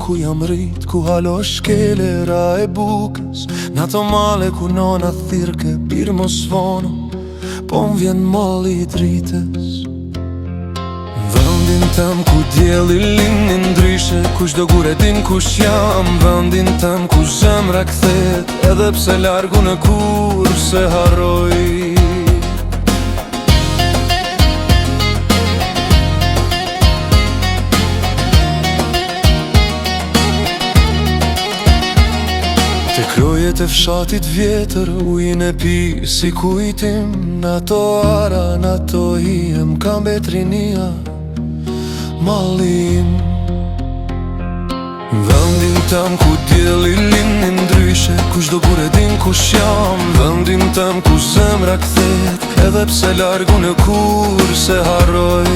ku jam rrit, ku halo shkelera e bukës, në ato male ku nona thirke pirë mos vono, po m'vjen malli I dritës. Vendin tem ku djeli linin ndryshe, kush do gure din kush jam. Vendin tem ku zemra kthehet, edhe pse largu në kur se harroj. Te krojet e fshatit vjetër, ujin e pi si kujtim, në ato ara, në ato hijem, kam betrinia mallim. Vendin tem ku djeli linin ndryshe, kush do gure din kush jam. Vendin tem ku zemra kthehet, edhe pse largu në kur se harroj.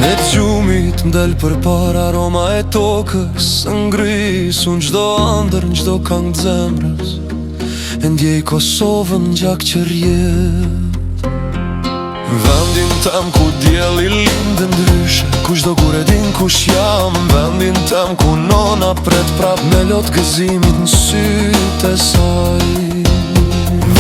Në gjumit m'del për para aroma e tokës, ngris unë gjdo andër në gjdo këngë t'zemrës, e ndjej Kosovën gjak që rjet. Vendin tem ku djeli lindë ndryshe, kush do gure din kush jam. Vendin tem ku nona pret prap me lot gëzimit në sytë e saj.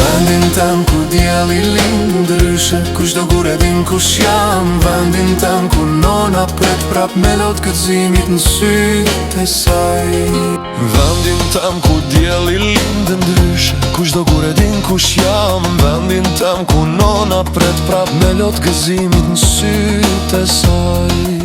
Vendin tem ku djeli lindë ndryshe, kush do gure din kush jam. Vendin tem ku nona pret prap me lot gëzimit në sytë e saj. Vendin tem ku djeli lindë ndryshe, kush do gure din kush jam. Vendin tem ku nona pret prap me lot gëzimit në sytë e saj.